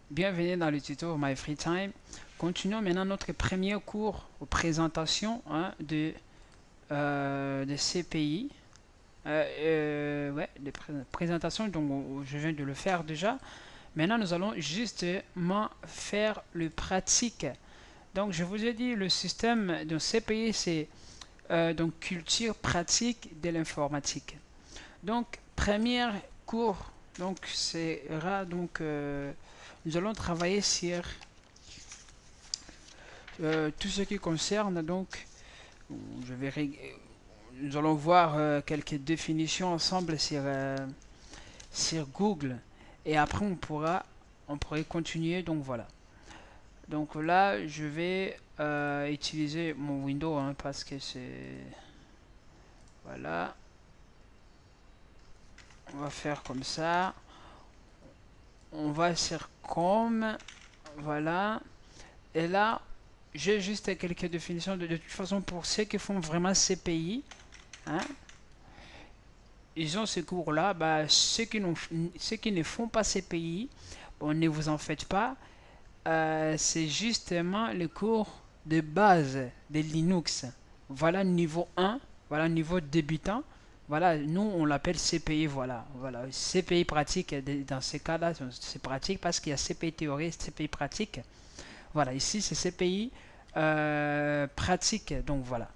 Bienvenue dans le tuto My Free Time. Continuons maintenant notre premier cours aux présentations de CPI. Ouais, des présentations, donc je viens de le faire déjà. Maintenant, nous allons justement faire le pratique. Donc, je vous ai dit, le système de CPI, c'est donc culture pratique de l'informatique. Donc, premier cours, donc, sera donc nous allons travailler sur tout ce qui concerne donc, je vais, nous allons voir quelques définitions ensemble sur Google et après on pourrait continuer. Donc voilà. Donc là, je vais utiliser mon Windows parce que c'est voilà. On va faire comme ça. On va sur Chrome, voilà. Et là, j'ai juste quelques définitions de toute façon pour ceux qui font vraiment CPI. Hein, ils ont ce cours-là. Bah, ceux qui ne font pas CPI, bon, ne vous en faites pas. C'est justement le cours de base de Linux. Voilà niveau 1, voilà niveau débutant. Voilà, nous on l'appelle CPI, voilà. CPI pratique, dans ces cas-là, c'est pratique parce qu'il y a CPI théorie, CPI pratique. Voilà, ici c'est CPI pratique, donc voilà.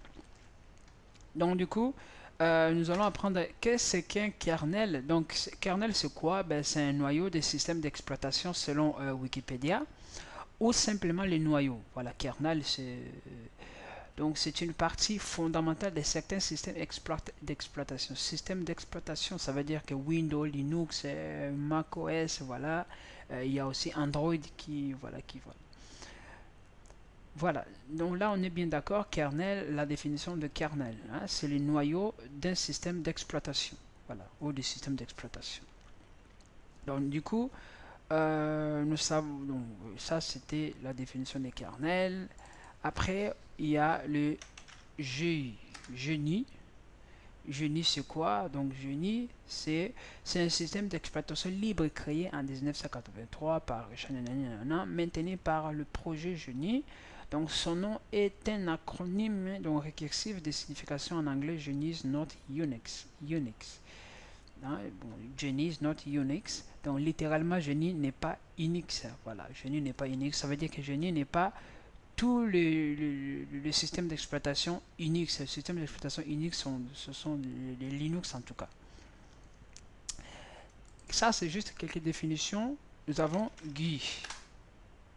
Donc du coup, nous allons apprendre qu'est-ce qu'un kernel. Donc kernel c'est quoi? Ben, c'est un noyau des systèmes d'exploitation selon Wikipédia, ou simplement les noyaux. Voilà, kernel c'est donc c'est une partie fondamentale de certains systèmes d'exploitation. Système d'exploitation, ça veut dire que Windows, Linux, Mac OS, voilà. Il y a aussi Android qui. Voilà, donc là on est bien d'accord, kernel, la définition de kernel, hein, c'est le noyau d'un système d'exploitation, voilà, ou du système d'exploitation. Donc du coup, nous savons, donc, ça c'était la définition des kernels. Après, il y a le GUI. GUI c'est quoi? Donc GUI c'est un système d'exploitation libre créé en 1983 par maintenu par le projet GUI. Donc son nom est un acronyme donc récursif de signification en anglais GUI is not Unix. Hein, bon, GUI is not Unix. Donc littéralement GUI n'est pas Unix. Voilà, GUI n'est pas Unix. Ça veut dire que GUI n'est pas tout le système d'exploitation Unix. Les systèmes d'exploitation Unix ce sont les Linux en tout cas. Ça c'est juste quelques définitions. Nous avons GUI.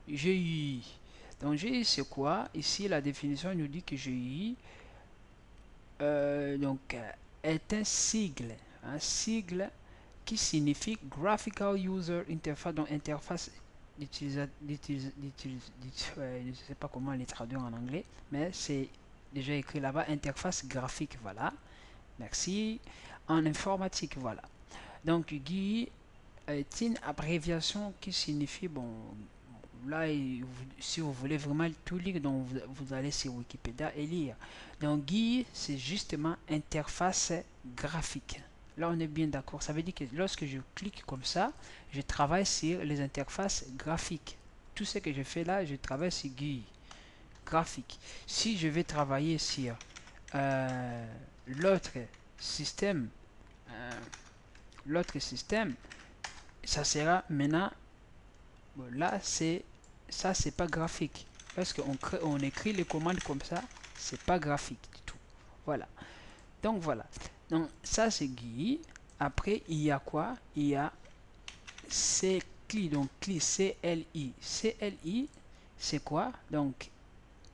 GUI. Donc GUI c'est quoi? Ici la définition nous dit que GUI est un sigle qui signifie Graphical User Interface, donc interface d'utilisateur, je ne sais pas comment les traduire en anglais, mais c'est déjà écrit là-bas, interface graphique, voilà. Merci. En informatique, voilà. Donc GUI est une abréviation qui signifie, bon, là, si vous voulez vraiment tout lire, donc vous allez sur Wikipédia et lire. Donc GUI, c'est justement interface graphique. Là, on est bien d'accord. Ça veut dire que lorsque je clique comme ça, je travaille sur les interfaces graphiques. Tout ce que je fais là, je travaille sur GUI graphique. Si je vais travailler sur l'autre système, euh, ça sera maintenant. Bon, là, c'est pas graphique. Parce qu'on écrit les commandes comme ça, c'est pas graphique du tout. Voilà. Donc voilà. Donc ça c'est GUI. Après il y a quoi? Il y a CLI. Donc CLI, CLI. CLI, c'est quoi? Donc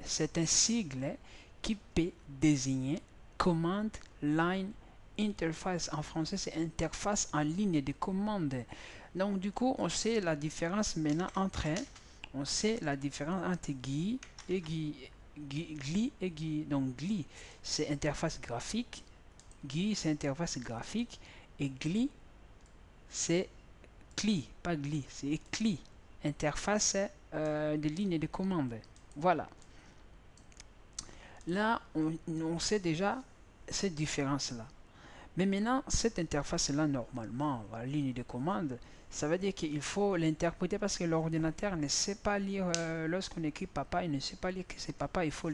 c'est un sigle qui peut désigner Command Line Interface. En français, c'est interface en ligne de commande. Donc du coup, on sait la différence maintenant entre GUI et GUI. GLI et GUI. Donc GLI, c'est interface graphique. GUI, c'est interface graphique. Et GLI, c'est CLI, pas GLI, c'est CLI, interface de ligne de commande. Voilà. Là, on sait déjà cette différence-là. Mais maintenant, cette interface-là, normalement, la ligne de commande, Ça veut dire qu'il faut l'interpréter parce que l'ordinateur ne sait pas lire. Lorsqu'on écrit papa, il ne sait pas lire que c'est papa. Il faut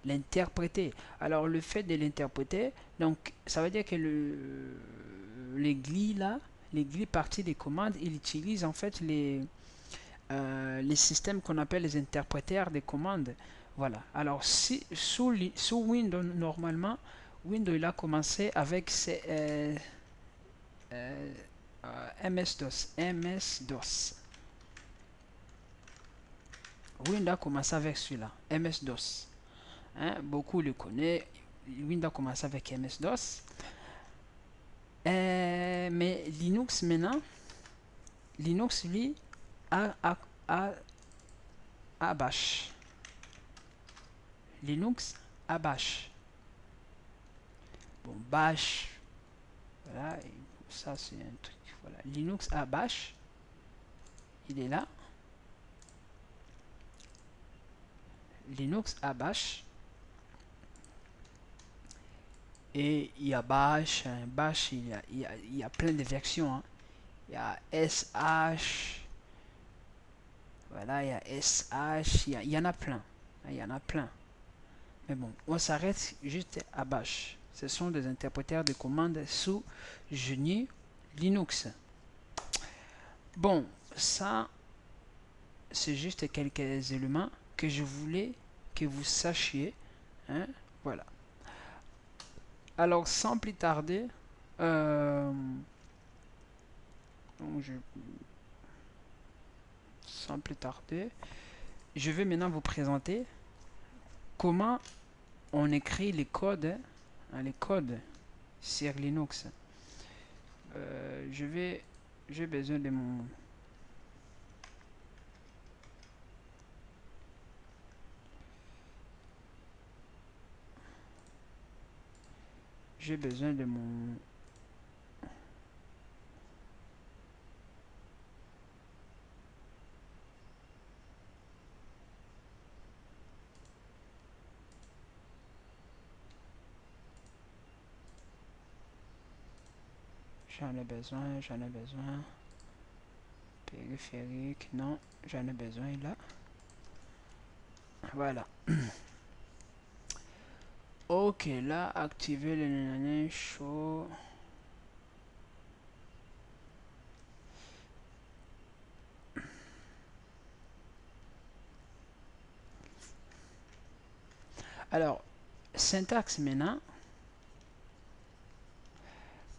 l'interpréter. Alors le fait de l'interpréter, donc ça veut dire que les GLI là, les GLI parties des commandes, il utilise en fait les systèmes qu'on appelle les interpréteurs des commandes. Voilà. Alors si sous Windows normalement, Windows il a commencé avec ses euh, MS-DOS. MS-DOS. Windows a commencé avec celui-là, MS-DOS. Hein, beaucoup le connaissent. Windows a commencé avec MS-DOS. Mais Linux maintenant, Linux lui a Bash. Linux a Bash. Bon, Bash, voilà, ça c'est un truc. Voilà, Linux a Bash, il est là. Linux a Bash. Et il y a Bash, Bash, il y a plein de versions. Hein. Il y a SH, voilà, il y a SH, il y en a plein. Il y en a plein. Mais bon, on s'arrête juste à Bash. Ce sont des interpréteurs de commandes sous GNU Linux. Bon, ça, c'est juste quelques éléments que je voulais que vous sachiez. Hein, voilà. Alors, sans plus tarder, donc sans plus tarder, je vais maintenant vous présenter comment on écrit les codes, hein, les codes sur Linux. J'ai besoin de mon j'ai besoin de mon j'en ai besoin périphérique, non, j'en ai besoin là. Voilà. Ok, là, activer le show. Alors, syntaxe maintenant.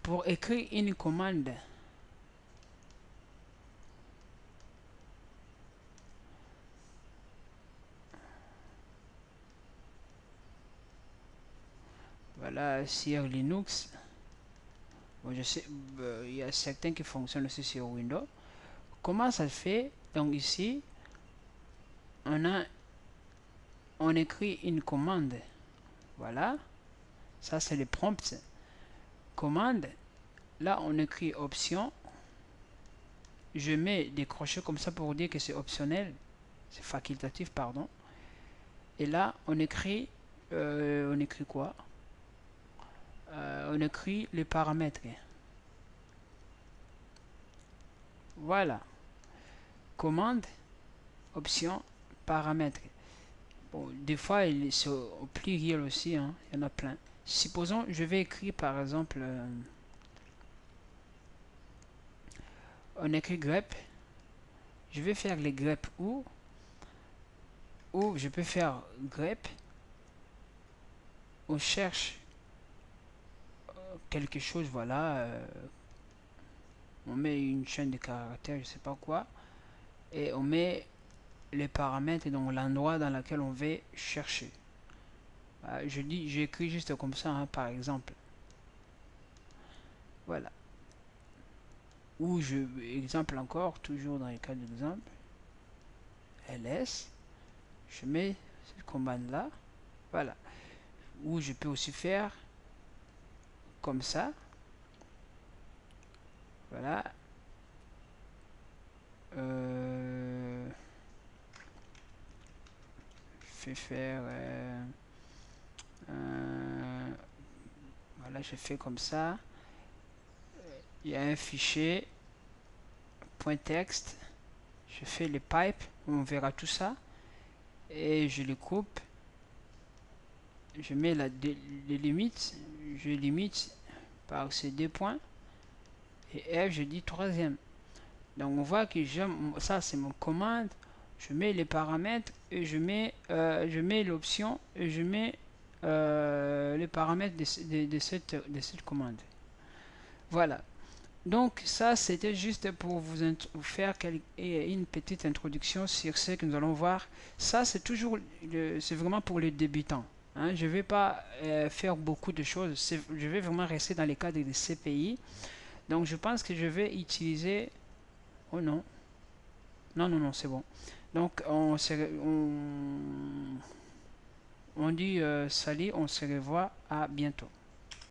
Pour écrire une commande, voilà, sur Linux, bon, je sais, il y a certains qui fonctionnent aussi sur Windows. Comment ça se fait? Donc ici, on écrit une commande. Voilà, ça c'est le prompt. Commande, là on écrit option. Je mets des crochets comme ça pour dire que c'est optionnel, c'est facultatif, pardon. Et là on écrit quoi? On écrit les paramètres. Voilà. Commande, option, paramètres. Bon, des fois, c'est au pluriel aussi, hein. Il y en a plein. Supposons, je vais écrire par exemple, on écrit grep. Je vais faire les grep ou je peux faire grep. On cherche quelque chose, voilà. On met une chaîne de caractères, je sais pas quoi. Et on met les paramètres, donc l'endroit dans lequel on veut chercher. J'écris juste comme ça, hein, par exemple. Voilà. Ou exemple encore, toujours dans les cas d'exemple, ls, je mets cette commande là, voilà. Ou je peux aussi faire comme ça, voilà. Je vais faire, voilà, je fais comme ça. Il y a un fichier, point texte, je fais les pipes, on verra tout ça, et je les coupe, je mets les limites, je limite par ces deux points, et F je dis troisième. Donc on voit que ça c'est mon commande, je mets les paramètres et je mets l'option et je mets les paramètres de cette commande. Voilà. Donc ça c'était juste pour vous faire une petite introduction sur ce que nous allons voir. Ça c'est toujours c'est vraiment pour les débutants. Hein. Je ne vais pas faire beaucoup de choses. Je vais vraiment rester dans les cadres des CPI. Donc je pense que je vais utiliser... Oh non. Non, non, non, c'est bon. Donc on dit salut, on se revoit, à bientôt.